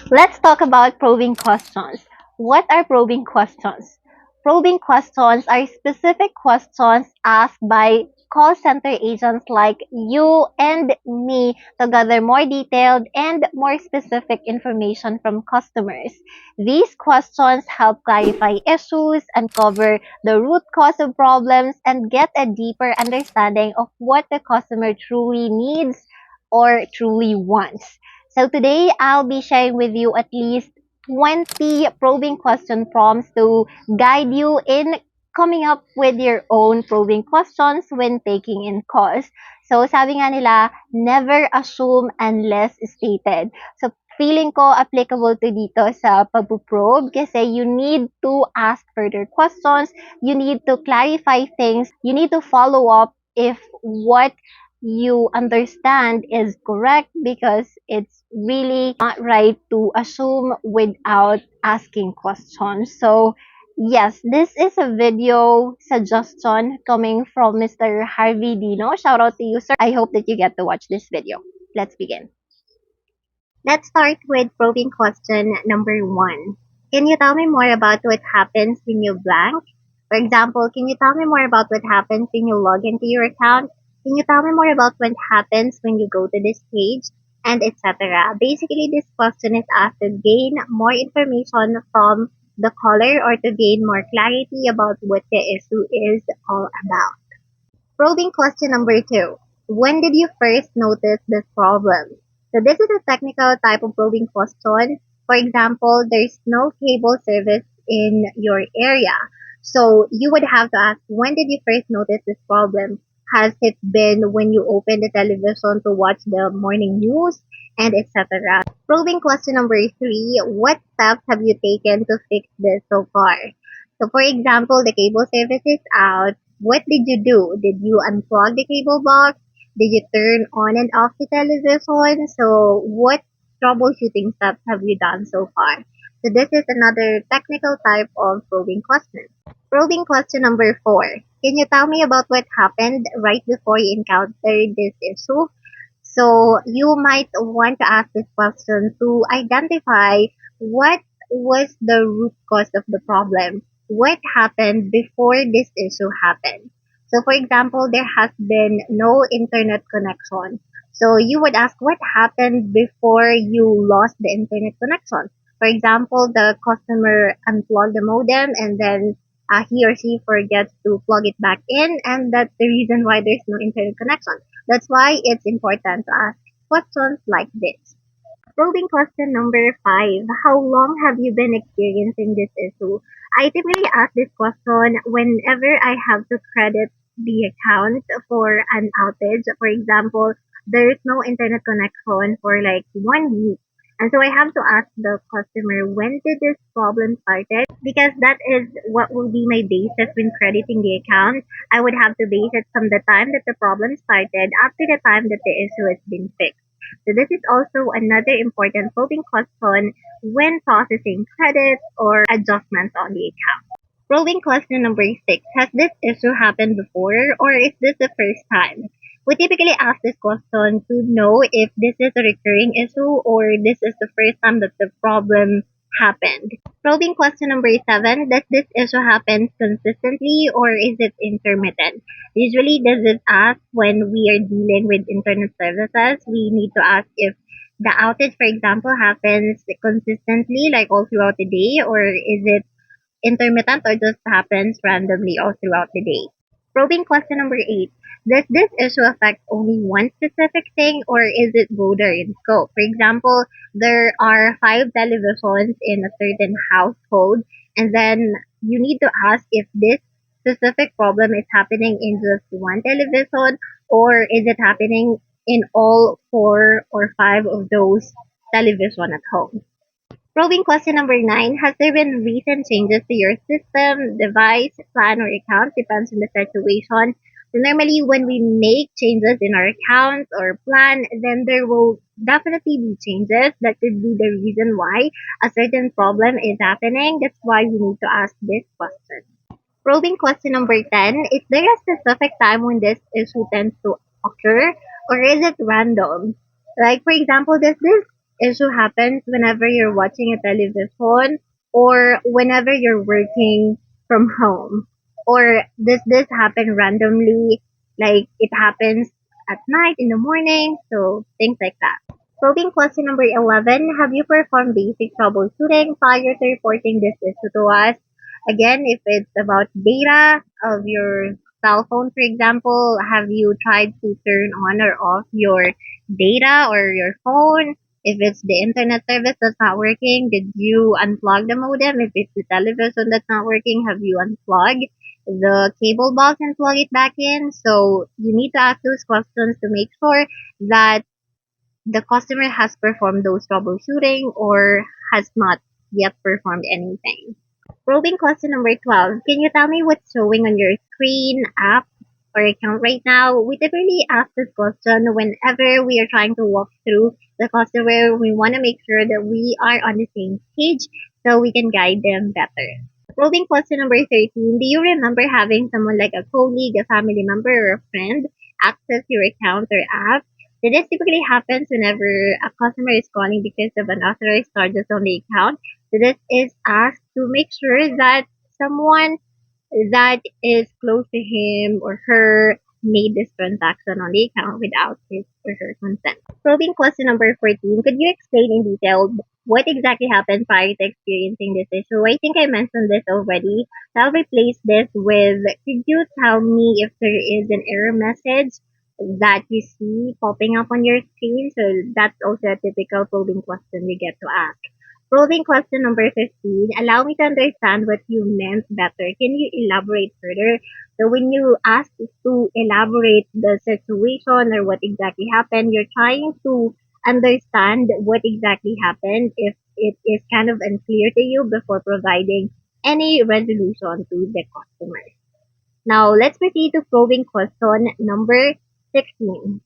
Let's talk about probing questions. What are probing questions? Probing questions are specific questions asked by call center agents like you and me to gather more detailed and more specific information from customers. These questions help clarify issues, uncover the root cause of problems, and get a deeper understanding of what the customer truly needs or truly wants. So today I'll be sharing with you at least 20 probing question prompts to guide you in coming up with your own probing questions when taking in calls. So sabi nga nila, never assume unless stated. So feeling ko applicable to dito sa pagpuprobe kasi you need to ask further questions, you need to clarify things, you need to follow up if what you understand is correct because it's really not right to assume without asking questions. So, yes, this is a video suggestion coming from Mr. Harvey Dino. Shout out to you, sir. I hope that you get to watch this video. Let's begin. Let's start with probing question number one. Can you tell me more about what happens when you blank? For example, can you tell me more about what happens when you log into your account? Can you tell me more about what happens when you go to this page? And etc. Basically, this question is asked to gain more information from the caller or to gain more clarity about what the issue is all about. Probing question number two. When did you first notice this problem? So this is a technical type of probing question. For example, there's no cable service in your area. So you would have to ask, when did you first notice this problem? Has it been when you open the television to watch the morning news? And etc. Probing question number three, what steps have you taken to fix this so far? So for example, the cable service is out. What did you do? Did you unplug the cable box? Did you turn on and off the television? So what troubleshooting steps have you done so far? So this is another technical type of probing question. Probing question number four. Can you tell me about what happened right before you encountered this issue? So you might want to ask this question to identify what was the root cause of the problem. What happened before this issue happened? So for example, there has been no internet connection. So you would ask what happened before you lost the internet connection. For example, the customer unplugged the modem and then he or she forgets to plug it back in, and that's the reason why there's no internet connection. That's why it's important to ask questions like this. Probing question number five. How long have you been experiencing this issue? I typically ask this question whenever I have to credit the account for an outage. For example, there is no internet connection for like 1 week. And so I have to ask the customer, when did this problem started? Because that is what will be my basis when crediting the account. I would have to base it from the time that the problem started up to the time that the issue has been fixed. So this is also another important probing question when processing credits or adjustments on the account. Probing question number six. Has this issue happened before or is this the first time? We typically ask this question to know if this is a recurring issue or this is the first time that the problem happened. Probing question number seven. Does this issue happen consistently or is it intermittent? Usually this is asked when we are dealing with internet services. We need to ask if the outage, for example, happens consistently, like all throughout the day, or is it intermittent or just happens randomly all throughout the day. Probing question number eight. Does this issue affect only one specific thing or is it broader in scope? For example, there are five televisions in a certain household and then you need to ask if this specific problem is happening in just one television or is it happening in all four or five of those television at home. Probing question number nine. Has there been recent changes to your system, device, plan, or account? Depends on the situation. So normally when we make changes in our account or plan, then there will definitely be changes. That could be the reason why a certain problem is happening. That's why we need to ask this question. Probing question number 10. Is there a specific time when this issue tends to occur or is it random? Like for example, does this issue happens whenever you're watching a television or whenever you're working from home? Or does this happen randomly? Like it happens at night, in the morning, so things like that. Probing question number 11, have you performed basic troubleshooting prior to reporting this issue to us? Again, if it's about data of your cell phone, for example, have you tried to turn on or off your data or your phone? If it's the internet service that's not working, did you unplug the modem? If it's the television that's not working, have you unplugged the cable box and plug it back in? So you need to ask those questions to make sure that the customer has performed those troubleshooting or has not yet performed anything. Probing question number 12. Can you tell me what's showing on your screen, app, or account right now? We typically ask this question whenever we are trying to walk through the customer. We want to make sure that we are on the same page so we can guide them better. Probing question number 13. Do you remember having someone like a colleague, a family member, or a friend access your account or app? So this typically happens whenever a customer is calling because of unauthorized charges on the account. So this is asked to make sure that someone that is close to him or her made this transaction on the account without his or her consent. Probing question number 14, could you explain in detail what exactly happened prior to experiencing this issue? I think I mentioned this already. So I'll replace this with, could you tell me if there is an error message that you see popping up on your screen? So that's also a typical probing question you get to ask. Probing question number 15. Allow me to understand what you meant better. Can you elaborate further? So when you ask to elaborate the situation or what exactly happened, you're trying to understand what exactly happened if it is kind of unclear to you before providing any resolution to the customer. Now let's proceed to probing question number 16.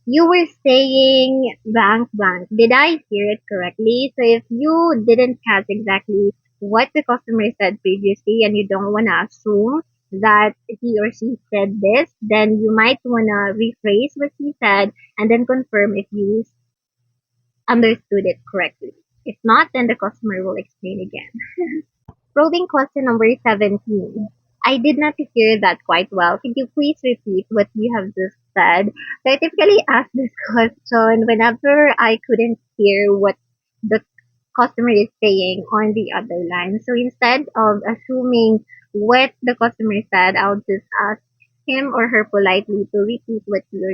You were saying bank blank. Did I hear it correctly? So if you didn't catch exactly what the customer said previously and you don't want to assume that he or she said this, then you might want to rephrase what he said and then confirm if you understood it correctly. If not, then the customer will explain again. Probing question number 17. I did not hear that quite well. Could you please repeat what you have just said? So I typically ask this question whenever I couldn't hear what the customer is saying on the other line. So instead of assuming what the customer said, I'll just ask him or her politely to repeat what he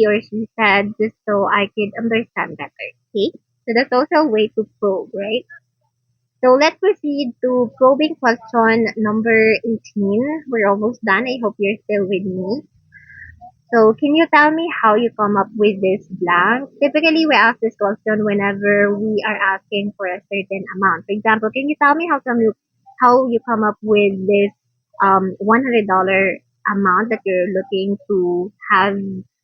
or she said just so I could understand better. Okay? So that's also a way to probe, right? So let's proceed to probing question number 18. We're almost done. I hope you're still with me. So can you tell me how you come up with this blank? Typically, we ask this question whenever we are asking for a certain amount. For example, can you tell me how you come up with this $100 amount that you're looking to have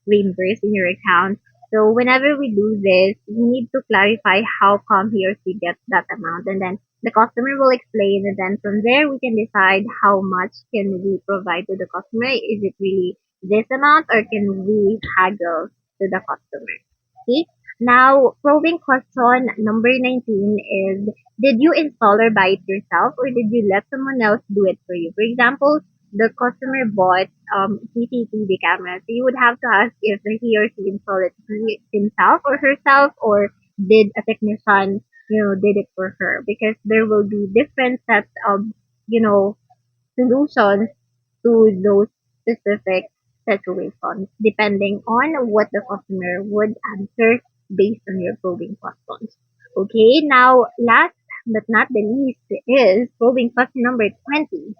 reimbursed in your account? So whenever we do this, we need to clarify how come he or she gets that amount, and then the customer will explain, and then from there we can decide how much can we provide to the customer. Is it really this amount or can we haggle to the customer? Okay. Now, probing question number 19 is, did you install or buy it yourself or did you let someone else do it for you? For example, the customer bought CCTV cameras. So you would have to ask if he or she installed it himself or herself, or did a technician, did it for her, because there will be different sets of, you know, solutions to those specific situations, depending on what the customer would answer based on your probing questions. Okay, now last but not the least is probing question number 20.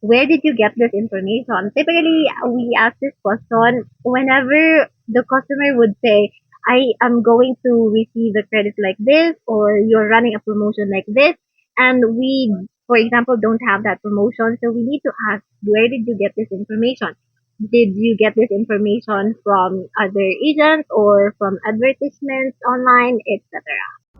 Where did you get this information? Typically, we ask this question whenever the customer would say, I am going to receive a credit like this, or you're running a promotion like this, and we, for example, don't have that promotion. So we need to ask, where did you get this information? Did you get this information from other agents or from advertisements online, etc.?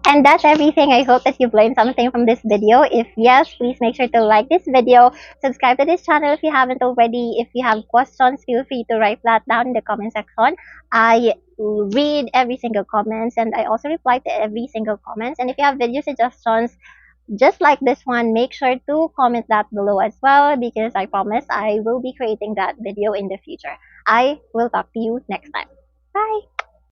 And that's everything. I hope that you've learned something from this video. If yes, please make sure to like this video, subscribe to this channel if you haven't already. If you have questions, feel free to write that down in the comment section. I read every single comments, and I also reply to every single comments. And if you have video suggestions just like this one, make sure to comment that below as well, because I promise I will be creating that video in the future. I will talk to you next time. Bye!